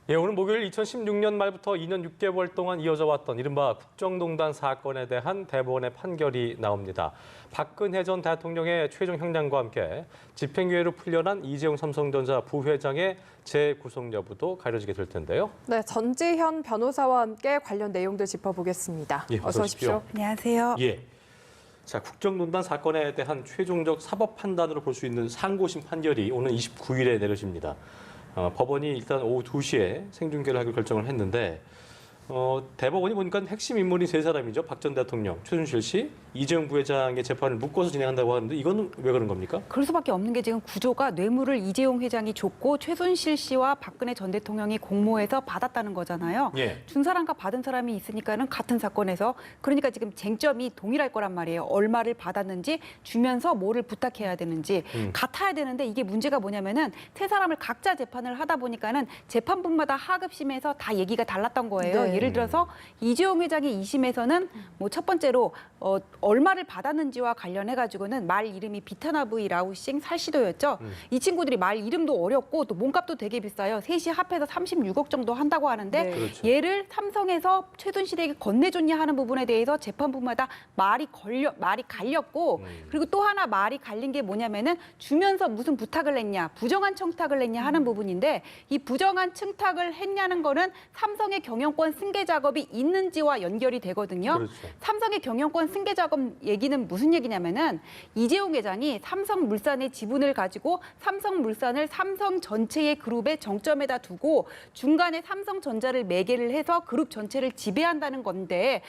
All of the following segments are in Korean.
예, 오늘 목요일 2016년 말부터 2년 6개월 동안 이어져 왔던 이른바 국정농단 사건에 대한 대법원의 판결이 나옵니다. 박근혜 전 대통령의 최종 형량과 함께 집행유예로 풀려난 이재용 삼성전자 부회장의 재구속 여부도 가려지게 될 텐데요. 네, 전지현 변호사와 함께 관련 내용들 짚어보겠습니다. 예, 어서 오십시오. 안녕하세요. 예. 자, 국정농단 사건에 대한 최종적 사법 판단으로 볼 수 있는 상고심 판결이 오늘 29일에 내려집니다. 법원이 일단 오후 2시에 생중계를 하기로 결정을 했는데 대법원이 보니까 핵심 인물이 세 사람이죠. 박 전 대통령, 최순실 씨, 이재용 부회장의 재판을 묶어서 진행한다고 하는데 이거는 왜 그런 겁니까? 그럴 수밖에 없는 게 지금 구조가 뇌물을 이재용 회장이 줬고 최순실 씨와 박근혜 전 대통령이 공모해서 받았다는 거잖아요. 예. 준 사람과 받은 사람이 있으니까는 같은 사건에서 그러니까 지금 쟁점이 동일할 거란 말이에요. 얼마를 받았는지 주면서 뭐를 부탁해야 되는지 같아야 되는데 이게 문제가 뭐냐면은 세 사람을 각자 재판을 하다 보니까는 재판부마다 하급심에서 다 얘기가 달랐던 거예요. 네. 예를 들어서 이재용 회장이 2심에서는 뭐 첫 번째로 얼마를 받았는지와 관련해 가지고는 말 이름이 비타나브이 라우싱 살시도였죠. 이 친구들이 말 이름도 어렵고 또 몸값도 되게 비싸요. 셋이 합해서 36억 정도 한다고 하는데 네. 그렇죠. 얘를 삼성에서 최순실에게 건네줬냐 하는 부분에 대해서 재판부마다 말이 갈렸고 그리고 또 하나 말이 갈린 게 뭐냐면은 주면서 무슨 부탁을 했냐, 부정한 청탁을 했냐 하는 부분인데 이 부정한 청탁을 했냐는 거는 삼성의 경영권 승계 작업이 있는지와 연결이 되거든요. 그렇죠. 삼성의 경영권 승계 작업 얘기는 무슨 얘기냐면은 이재용 회장이 삼성물산의 지분을 가지고 삼성물산을 삼성 전체의 그룹의 정점에다 두고 중간에 삼성전자를 매개를 해서 그룹 전체를 지배한다는 건데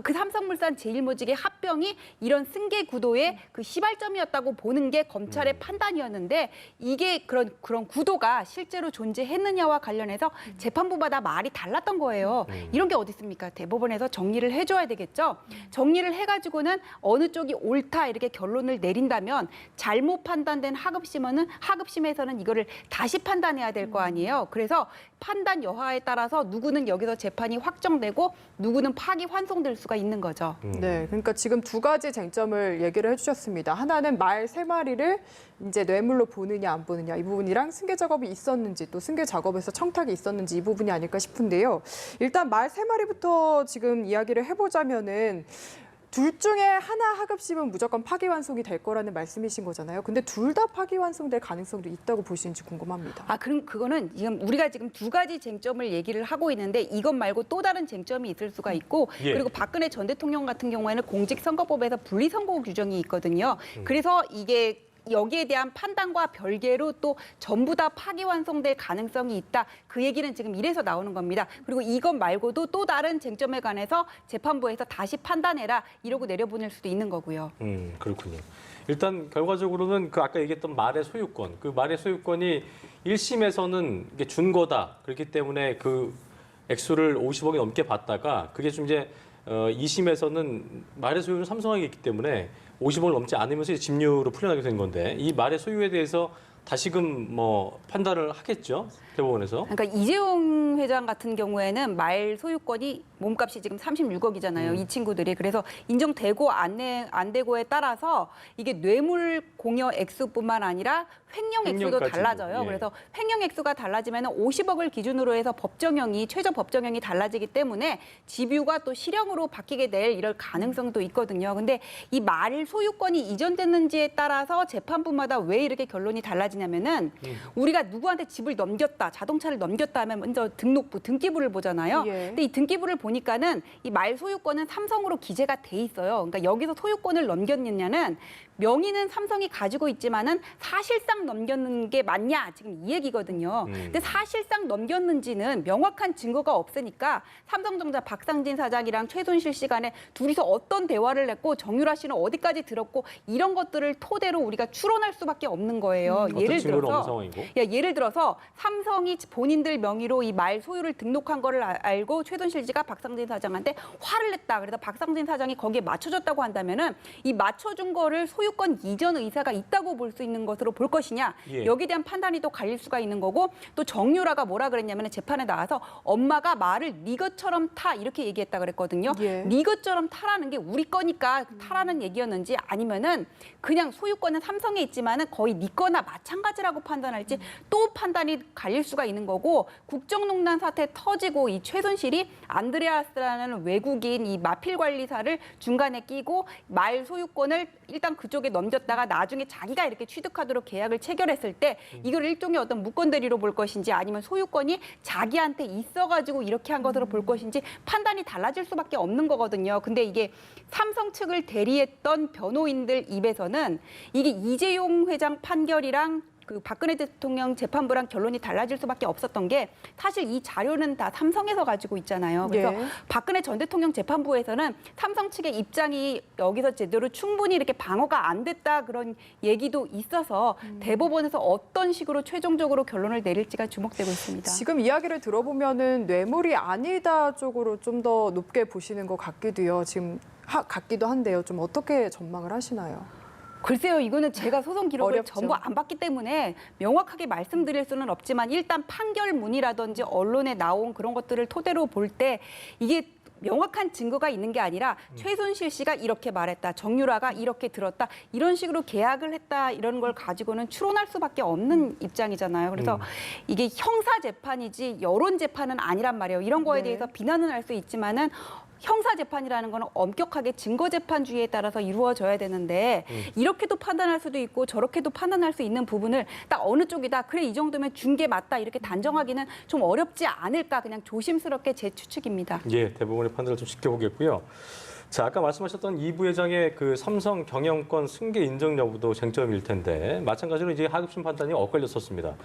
그 삼성물산 제일모직의 합병이 이런 승계 구도의 그 시발점이었다고 보는 게 검찰의 판단이었는데 이게 그런 구도가 실제로 존재했느냐와 관련해서 재판부마다 말이 달랐던 거예요. 이런 게 어디 있습니까? 대법원에서 정리를 해줘야 되겠죠. 정리를 해가지고는 어느 쪽이 옳다 이렇게 결론을 내린다면 잘못 판단된 하급심에서는 이거를 다시 판단해야 될 거 아니에요. 그래서 판단 여하에 따라서 누구는 여기서 재판이 확정되고 누구는 파기환송될 수가 있는 거죠. 네, 그러니까 지금 두 가지 쟁점을 얘기를 해주셨습니다. 하나는 말 세 마리를 이제 뇌물로 보느냐 안 보느냐 이 부분이랑 승계 작업이 있었는지 또 승계 작업에서 청탁이 있었는지 이 부분이 아닐까 싶은데요. 일단 말 세 마리부터 지금 이야기를 해보자면은 둘 중에 하나 하급심은 무조건 파기환송이 될 거라는 말씀이신 거잖아요. 근데 둘 다 파기환송될 가능성도 있다고 보시는지 궁금합니다. 그럼 그거는 우리가 지금 두 가지 쟁점을 얘기를 하고 있는데 이것 말고 또 다른 쟁점이 있을 수가 있고 예. 그리고 박근혜 전 대통령 같은 경우에는 공직선거법에서 분리선거 규정이 있거든요. 그래서 이게 여기에 대한 판단과 별개로 또 전부 다 파기환송될 가능성이 있다. 그 얘기는 지금 이래서 나오는 겁니다. 그리고 이것 말고도 또 다른 쟁점에 관해서 재판부에서 다시 판단해라 이러고 내려보낼 수도 있는 거고요. 그렇군요. 일단 결과적으로는 그 아까 얘기했던 말의 소유권, 그 말의 소유권이 1심에서는 이게 준 거다. 그렇기 때문에 그 액수를 50억이 넘게 받다가 그게 좀 이제 2심에서는 말의 소유는 삼성에게 있기 때문에 50억을 넘지 않으면서 이제 집유로 풀려나게 된 건데 이 말의 소유에 대해서 다시금 뭐 판단을 하겠죠. 대법원에서. 그러니까 이재용 회장 같은 경우에는 말 소유권이 몸값이 지금 36억이잖아요. 이 친구들이. 그래서 인정되고 안 되고에 따라서 이게 뇌물 공여 액수뿐만 아니라 횡령 액수도 횡령까지도, 달라져요. 예. 그래서 횡령 액수가 달라지면 50억을 기준으로 해서 최저 법정형이 달라지기 때문에 집유가 또 실형으로 바뀌게 될 이럴 가능성도 있거든요. 근데 이 말 소유권이 이전됐는지에 따라서 재판부마다 왜 이렇게 결론이 달라지냐면은 우리가 누구한테 집을 넘겼다, 자동차를 넘겼다 하면 먼저 등기부를 보잖아요. 예. 근데 이 등기부를 보니까는 이 말 소유권은 삼성으로 기재가 돼 있어요. 그러니까 여기서 소유권을 넘겼느냐는 명의는 삼성이 가지고 있지만은 사실상 넘겼는 게 맞냐 지금 이 얘기거든요. 근데 사실상 넘겼는지는 명확한 증거가 없으니까 삼성전자 박상진 사장이랑 최순실 씨 간에 둘이서 어떤 대화를 했고 정유라 씨는 어디까지 들었고 이런 것들을 토대로 우리가 추론할 수밖에 없는 거예요. 어떤 증거는 없는 상황이고. 예를 들어서 삼성이 본인들 명의로 이 말 소유를 등록한 거를 알고 최순실 씨가 박상진 사장한테 화를 냈다. 그래서 박상진 사장이 거기에 맞춰줬다고 한다면은 이 맞춰준 거를 소유권 이전 의사가 있다고 볼 수 있는 것으로 볼 것이냐. 예. 여기에 대한 판단이 또 갈릴 수가 있는 거고 또 정유라가 뭐라 그랬냐면 재판에 나와서 엄마가 말을 네 것처럼 타 이렇게 얘기했다 그랬거든요. 예. 네 것처럼 타라는 게 우리 거니까 타라는 얘기였는지 아니면은 그냥 소유권은 삼성에 있지만은 거의 네 거나 마찬가지라고 판단할지 또 판단이 갈릴 수가 있는 거고 국정농단 사태 터지고 이 최순실이 안드레아스라는 외국인 이 마필 관리사를 중간에 끼고 말 소유권을 일단 그쪽에 넘겼다가 나중에 자기가 이렇게 취득하도록 계약을 체결했을 때 이걸 일종의 어떤 무권대리로 볼 것인지 아니면 소유권이 자기한테 있어가지고 이렇게 한 것으로 볼 것인지 판단이 달라질 수밖에 없는 거거든요. 근데 이게 삼성 측을 대리했던 변호인들 입에서는 이게 이재용 회장 판결이랑 그 박근혜 대통령 재판부랑 결론이 달라질 수밖에 없었던 게 사실 이 자료는 다 삼성에서 가지고 있잖아요. 그래서 예. 박근혜 전 대통령 재판부에서는 삼성 측의 입장이 여기서 제대로 충분히 이렇게 방어가 안 됐다 그런 얘기도 있어서 대법원에서 어떤 식으로 최종적으로 결론을 내릴지가 주목되고 있습니다. 지금 이야기를 들어보면은 뇌물이 아니다 쪽으로 좀 더 높게 보시는 것 같기도요. 지금 같기도 한데요. 좀 어떻게 전망을 하시나요? 글쎄요, 이거는 제가 소송 기록을 어렵죠. 전부 안 봤기 때문에 명확하게 말씀드릴 수는 없지만 일단 판결문이라든지 언론에 나온 그런 것들을 토대로 볼 때 이게 명확한 증거가 있는 게 아니라 최순실 씨가 이렇게 말했다, 정유라가 이렇게 들었다, 이런 식으로 계약을 했다 이런 걸 가지고는 추론할 수밖에 없는 입장이잖아요. 그래서 이게 형사 재판이지 여론 재판은 아니란 말이에요. 이런 거에 네. 대해서 비난은 할 수 있지만은 형사 재판이라는 거는 엄격하게 증거 재판주의에 따라서 이루어져야 되는데 이렇게도 판단할 수도 있고 저렇게도 판단할 수 있는 부분을 딱 어느 쪽이다. 그래 이 정도면 준 게 맞다. 이렇게 단정하기는 좀 어렵지 않을까. 그냥 조심스럽게 제 추측입니다. 예, 대부분의 판단을 좀 지켜보겠고요. 자, 아까 말씀하셨던 이 부회장의 그 삼성 경영권 승계 인정 여부도 쟁점일 텐데 마찬가지로 이제 하급심 판단이 엇갈렸었습니다.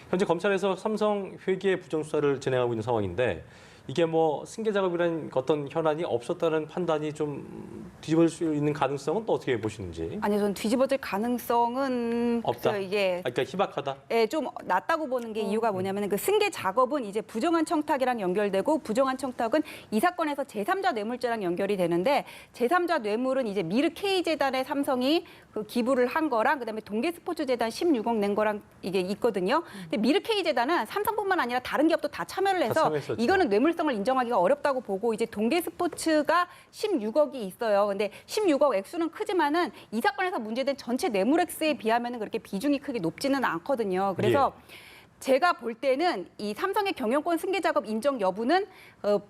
현재 검찰에서 삼성 회계 부정수사를 진행하고 있는 상황인데 이게 뭐 승계 작업이라는 어떤 현안이 없었다는 판단이 좀 뒤집어질 수 있는 가능성은 또 어떻게 보시는지? 아니, 전 뒤집어질 가능성은 없다. 이게 그러니까 희박하다. 예, 좀 낮다고 보는 게 이유가 뭐냐면 그 승계 작업은 이제 부정한 청탁이랑 연결되고 부정한 청탁은 이 사건에서 제3자 뇌물죄랑 연결이 되는데 제3자 뇌물은 이제 미르 K재단에 삼성이 그 기부를 한 거랑 그다음에 동계스포츠재단 16억 낸 거랑 이게 있거든요. 근데 미르 K재단은 삼성뿐만 아니라 다른 기업도 다 참여를 해서 참여했었죠. 이거는 뇌물성을 인정하기가 어렵다고 보고 이제 동계스포츠가 16억이 있어요. 근데 16억 액수는 크지만은 이 사건에서 문제된 전체 뇌물 액수에 비하면은 그렇게 비중이 크게 높지는 않거든요. 그래서 제가 볼 때는 이 삼성의 경영권 승계 작업 인정 여부는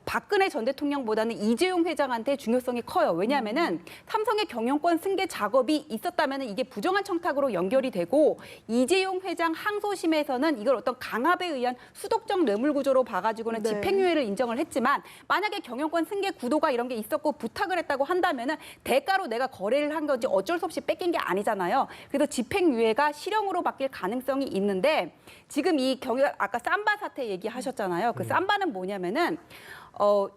박근혜 전 대통령보다는 이재용 회장한테 중요성이 커요. 왜냐하면은 삼성의 경영권 승계 작업이 있었다면은 이게 부정한 청탁으로 연결이 되고 이재용 회장 항소심에서는 이걸 어떤 강압에 의한 수독적 뇌물 구조로 봐가지고는 네. 집행유예를 인정을 했지만 만약에 경영권 승계 구도가 이런 게 있었고 부탁을 했다고 한다면은 대가로 내가 거래를 한 거지 어쩔 수 없이 뺏긴 게 아니잖아요. 그래서 집행유예가 실형으로 바뀔 가능성이 있는데 지금 이 아까 삼바 사태 얘기하셨잖아요. 그 삼바는 뭐냐면은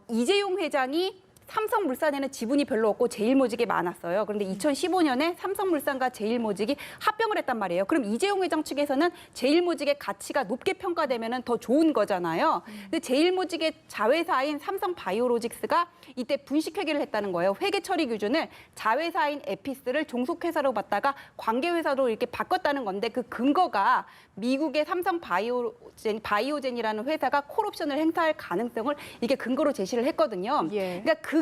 이재용 회장이 삼성물산에는 지분이 별로 없고 제일모직이 많았어요. 그런데 2015년에 삼성물산과 제일모직이 합병을 했단 말이에요. 그럼 이재용 회장 측에서는 제일모직의 가치가 높게 평가되면 더 좋은 거잖아요. 근데 제일모직의 자회사인 삼성바이오로직스가 이때 분식회계를 했다는 거예요. 회계 처리 기준을 자회사인 에피스를 종속회사로 봤다가 관계회사로 이렇게 바꿨다는 건데 그 근거가 미국의 삼성바이오젠이라는 회사가 콜옵션을 행사할 가능성을 이게 근거로 제시를 했거든요. 예. 그러니까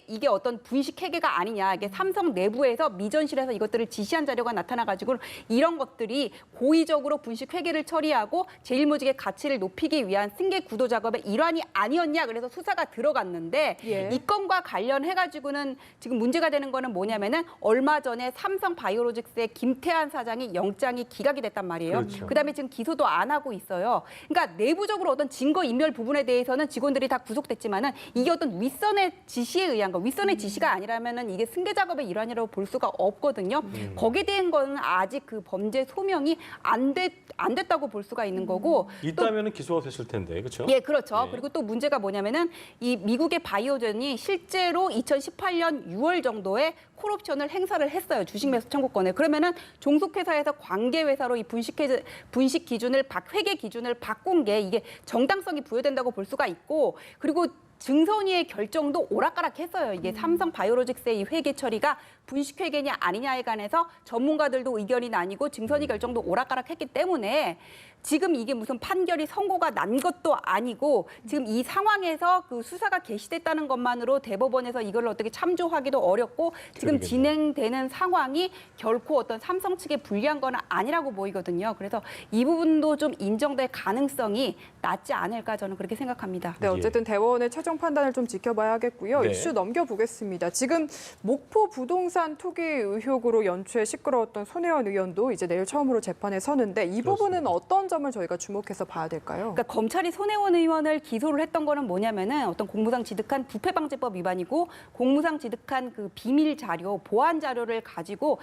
이게 어떤 분식 회계가 아니냐. 이게 삼성 내부에서 미전실에서 이것들을 지시한 자료가 나타나가지고 이런 것들이 고의적으로 분식 회계를 처리하고 제일모직의 가치를 높이기 위한 승계 구도 작업의 일환이 아니었냐. 그래서 수사가 들어갔는데 예. 이 건과 관련해가지고는 지금 문제가 되는 거는 뭐냐면은 얼마 전에 삼성바이오로직스의 김태한 사장이 영장이 기각이 됐단 말이에요. 그렇죠. 그다음에 지금 기소도 안 하고 있어요. 그러니까 내부적으로 어떤 증거 인멸 부분에 대해서는 직원들이 다 구속됐지만은 이게 어떤 윗선의 지시에 의한 거, 윗선의 지시가 아니라면은 이게 승계 작업의 일환이라고 볼 수가 없거든요. 거기에 대한 거는 아직 그 범죄 소명이 안 됐다고 볼 수가 있는 거고. 있다면은 기소가 됐을 텐데, 그렇죠? 예, 그렇죠. 예. 그리고 또 문제가 뭐냐면은 이 미국의 바이오젠이 실제로 2018년 6월 정도에 콜옵션을 행사를 했어요. 주식 매수 청구권에. 그러면은 종속회사에서 관계회사로 이 분식 기준을 회계 기준을 바꾼 게 이게 정당성이 부여된다고 볼 수가 있고 그리고 증선위의 결정도 오락가락했어요. 이게 삼성 바이오로직스의 이 회계 처리가 분식 회계냐 아니냐에 관해서 전문가들도 의견이 나뉘고 증선위 결정도 오락가락했기 때문에 지금 이게 무슨 판결이 선고가 난 것도 아니고 지금 이 상황에서 그 수사가 개시됐다는 것만으로 대법원에서 이걸 어떻게 참조하기도 어렵고 지금 그러겠네요. 진행되는 상황이 결코 어떤 삼성 측에 불리한 건 아니라고 보이거든요. 그래서 이 부분도 좀 인정될 가능성이 낮지 않을까 저는 그렇게 생각합니다. 네, 어쨌든 대법원의 최종 판단을 좀 지켜봐야겠고요. 네. 이슈 넘겨보겠습니다. 지금 목포 부동산 투기 의혹으로 연초에 시끄러웠던 손혜원 의원도 이제 내일 처음으로 재판에 서는데 이 부분은 그렇습니다. 어떤 점을 저희가 주목해서 봐야 될까요? 그러니까 검찰이 손혜원 의원을 기소를 했던 거는 뭐냐면은 어떤 공무상 취득한 부패방지법 위반이고 공무상 취득한 그 비밀 자료, 보안 자료를 가지고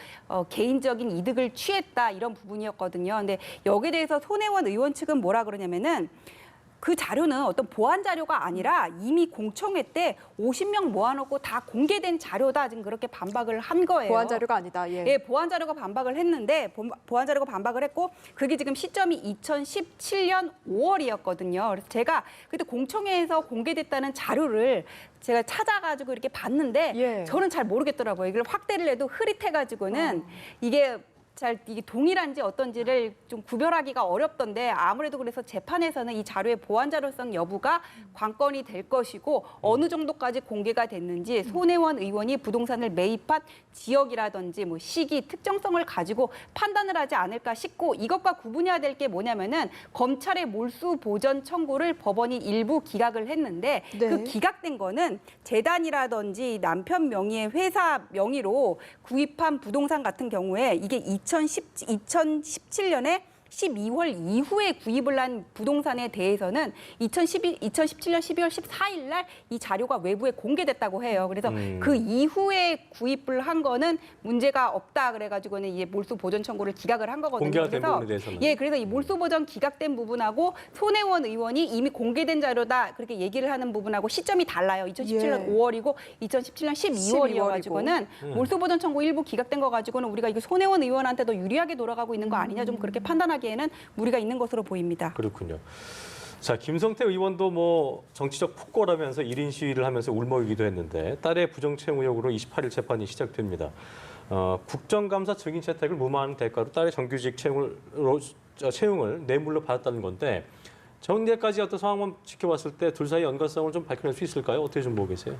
개인적인 이득을 취했다 이런 부분이었거든요. 근데 여기에 대해서 손혜원 의원 측은 뭐라 그러냐면은 그 자료는 어떤 보안 자료가 아니라 이미 공청회 때 50명 모아놓고 다 공개된 자료다. 지금 그렇게 반박을 한 거예요. 보안 자료가 아니다. 예. 예, 보안 자료가 반박을 했는데 보안 자료가 반박을 했고 그게 지금 시점이 2017년 5월이었거든요. 그래서 제가 그때 공청회에서 공개됐다는 자료를 제가 찾아가지고 이렇게 봤는데 예. 저는 잘 모르겠더라고요. 이걸 확대를 해도 흐릿해가지고는 이게 동일한지 어떤지를 좀 구별하기가 어렵던데 아무래도 그래서 재판에서는 이 자료의 보안 자료성 여부가 관건이 될 것이고 어느 정도까지 공개가 됐는지 손혜원 의원이 부동산을 매입한 지역이라든지 뭐 시기 특정성을 가지고 판단을 하지 않을까 싶고 이것과 구분해야 될 게 뭐냐면은 검찰의 몰수 보전 청구를 법원이 일부 기각을 했는데 네. 그 기각된 거는 재단이라든지 남편 명의의 회사 명의로 구입한 부동산 같은 경우에 이게 2017년에 12월 이후에 구입을 한 부동산에 대해서는 2017년 12월 14일 날 이 자료가 외부에 공개됐다고 해요. 그래서 그 이후에 구입을 한 거는 문제가 없다 그래가지고는 이제 몰수 보전 청구를 기각을 한 거거든요. 공개가 된 부분에 대해서는. 예, 그래서 이 몰수 보전 기각된 부분하고 손혜원 의원이 이미 공개된 자료다 그렇게 얘기를 하는 부분하고 시점이 달라요. 2017년 예. 5월이고 2017년 12월이어가지고는 몰수 보전 청구 일부 기각된 거 가지고는 우리가 이거 손혜원 의원한테 더 유리하게 돌아가고 있는 거 아니냐 좀 그렇게 판단하기에는 무리가 있는 것으로 보입니다. 그렇군요. 자, 김성태 의원도 뭐 정치적 폭거라면서 1인 시위를 하면서 울먹이기도 했는데 딸의 부정채용 의혹으로 28일 재판이 시작됩니다. 국정감사 증인 채택을 무마하는 대가로 딸의 정규직 채용을 뇌물로 받았다는 건데 정리까지 어떤 상황만 지켜봤을 때 둘 사이 연관성을 좀 밝혀낼 수 있을까요? 어떻게 좀 보고 계세요?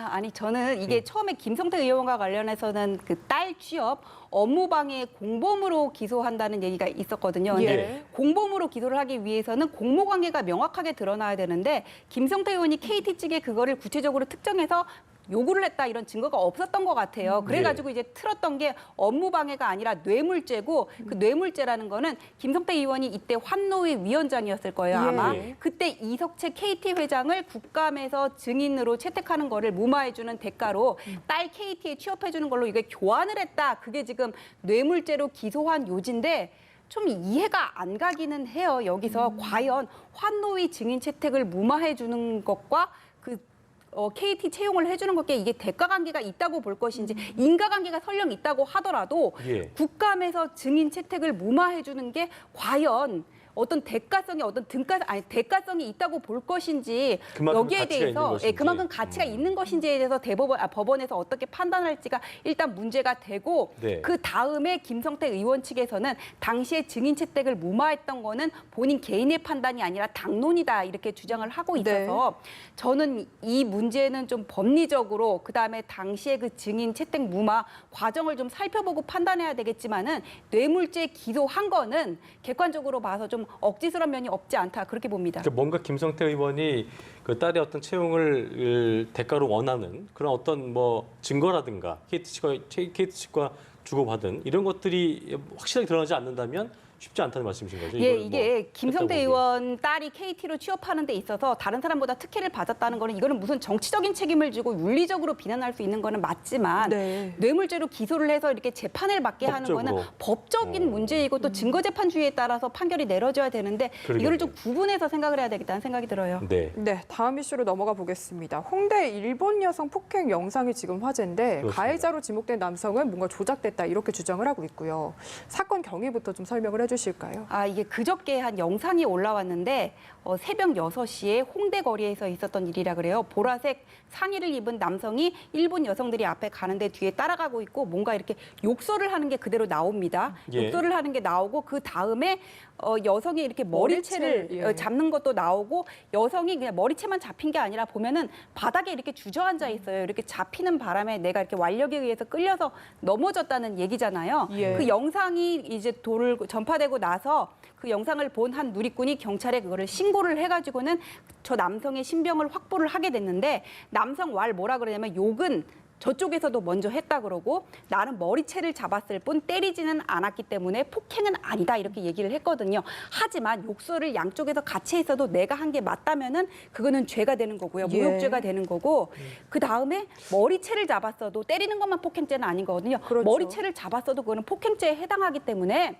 아니 저는 이게 처음에 김성태 의원과 관련해서는 그 딸 취업 업무방해 공범으로 기소한다는 얘기가 있었거든요. 근데 예. 공범으로 기소를 하기 위해서는 공모관계가 명확하게 드러나야 되는데 김성태 의원이 KT 측에 그거를 구체적으로 특정해서 요구를 했다 이런 증거가 없었던 것 같아요. 그래가지고 이제 틀었던 게 업무방해가 아니라 뇌물죄고 그 뇌물죄라는 거는 김성태 의원이 이때 환노위 위원장이었을 거예요 아마. 예. 그때 이석채 KT 회장을 국감에서 증인으로 채택하는 거를 무마해주는 대가로 딸 KT에 취업해주는 걸로 이게 교환을 했다. 그게 지금 뇌물죄로 기소한 요지인데 좀 이해가 안 가기는 해요. 여기서 과연 환노위 증인 채택을 무마해주는 것과 KT 채용을 해주는 것께 이게 대가관계가 있다고 볼 것인지 인과관계가 설령 있다고 하더라도 예. 국감에서 증인 채택을 무마해주는 게 과연 어떤 대가성이 대가성이 있다고 볼 것인지 그만큼 여기에 가치가 있는 대해서 것인지. 그만큼 가치가 있는 것인지에 대해서 법원에서 어떻게 판단할지가 일단 문제가 되고 네. 그 다음에 김성태 의원 측에서는 당시에 증인 채택을 무마했던 거는 본인 개인의 판단이 아니라 당론이다 이렇게 주장을 하고 있어서 저는 이 문제는 좀 법리적으로 그다음에 당시에 그 증인 채택 무마 과정을 좀 살펴보고 판단해야 되겠지만은 뇌물죄 기소한 거는 객관적으로 봐서 좀 억지스러운 면이 없지 않다 그렇게 봅니다. 그러니까 뭔가 김성태 의원이 그 딸의 어떤 채용을 대가로 원하는 그런 어떤 뭐 증거라든가 KT 측과 주고받은 이런 것들이 확실하게 드러나지 않는다면 쉽지 않다는 말씀이신 거죠? 예, 이걸 이게 뭐 김성태 했다고 의원 딸이 KT로 취업하는 데 있어서 다른 사람보다 특혜를 받았다는 거는 이거는 무슨 정치적인 책임을 지고 윤리적으로 비난할 수 있는 거는 맞지만 네. 뇌물죄로 기소를 해서 이렇게 재판을 받게 하는 거는 법적으로. 법적인 문제이고 또 증거재판주의에 따라서 판결이 내려져야 되는데 이거를 좀 구분해서 생각을 해야 되겠다는 생각이 들어요. 네. 네, 다음 이슈로 넘어가 보겠습니다. 홍대 일본 여성 폭행 영상이 지금 화제인데 그렇습니다. 가해자로 지목된 남성은 뭔가 조작됐다 이렇게 주장을 하고 있고요. 사건 경위부터 좀 설명을 해주시죠. 해주실까요? 이게 그저께 한 영상이 올라왔는데 새벽 6시에 홍대 거리에서 있었던 일이라 그래요. 보라색 상의를 입은 남성이 일본 여성들이 앞에 가는데 뒤에 따라가고 있고 뭔가 이렇게 욕설을 하는 게 그대로 나옵니다. 예. 욕설을 하는 게 나오고 그 다음에 여성이 이렇게 머리채를 예. 잡는 것도 나오고 여성이 그냥 머리채만 잡힌 게 아니라 보면은 바닥에 이렇게 주저앉아 있어요. 이렇게 잡히는 바람에 내가 이렇게 완력에 의해서 끌려서 넘어졌다는 얘기잖아요. 예. 그 영상이 이제 전파되고 나서 그 영상을 본 한 누리꾼이 경찰에 그거를 신고를 해가지고는 저 남성의 신병을 확보를 하게 됐는데 남성 뭐라 그러냐면 욕은 저쪽에서도 먼저 했다 그러고 나는 머리채를 잡았을 뿐 때리지는 않았기 때문에 폭행은 아니다 이렇게 얘기를 했거든요. 하지만 욕설을 양쪽에서 같이 했어도 내가 한 게 맞다면은 그거는 죄가 되는 거고요. 예. 모욕죄가 되는 거고 그 다음에 머리채를 잡았어도 때리는 것만 폭행죄는 아닌 거거든요. 그렇죠. 머리채를 잡았어도 그거는 폭행죄에 해당하기 때문에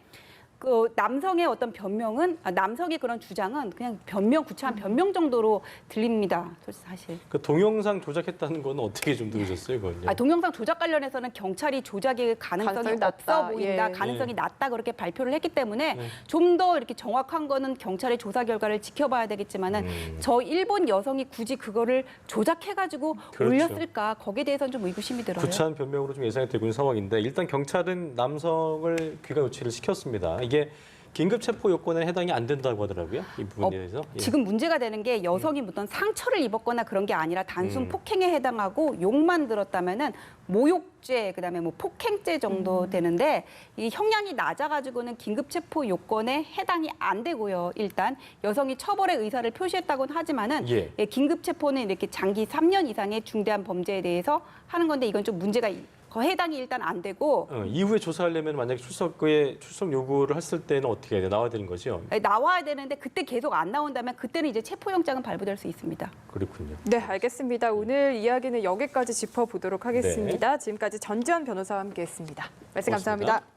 그 남성의 어떤 변명은 남성의 그런 주장은 그냥 구차한 변명 정도로 들립니다. 사실. 그 동영상 조작했다는 건 어떻게 좀 들으셨어요, 그건요? 동영상 조작 관련해서는 경찰이 조작의 가능성이 가능성이 없어 낮다. 보인다, 예. 가능성이 낮다 그렇게 발표를 했기 때문에 네. 좀 더 이렇게 정확한 거는 경찰의 조사 결과를 지켜봐야 되겠지만은 저 일본 여성이 굳이 그거를 조작해가지고 그렇죠. 올렸을까 거기에 대해서는 좀 의구심이 들어요. 구차한 변명으로 좀 예상이 되고 있는 상황인데 일단 경찰은 남성을 귀가 요치를 시켰습니다. 이게 긴급 체포 요건에 해당이 안 된다고 하더라고요. 이 부분에 대해서. 예. 지금 문제가 되는 게 여성이 어떤 상처를 입었거나 그런 게 아니라 단순 폭행에 해당하고 욕만 들었다면은 모욕죄 그다음에 뭐 폭행죄 정도 되는데 이 형량이 낮아가지고는 긴급 체포 요건에 해당이 안 되고요. 일단 여성이 처벌의 의사를 표시했다고는 하지만은 예. 긴급 체포는 이렇게 장기 3년 이상의 중대한 범죄에 대해서 하는 건데 이건 좀 문제가 해당이 일단 안 되고 이후에 조사하려면 만약에 출석 요구를 했을 때는 어떻게 해야 돼? 나와야 되는 거죠? 나와야 되는데 그때 계속 안 나온다면 그때는 이제 체포영장은 발부될 수 있습니다. 그렇군요. 네, 알겠습니다. 오늘 이야기는 여기까지 짚어보도록 하겠습니다. 지금까지 전지현 변호사와 함께했습니다. 말씀 고맙습니다. 감사합니다.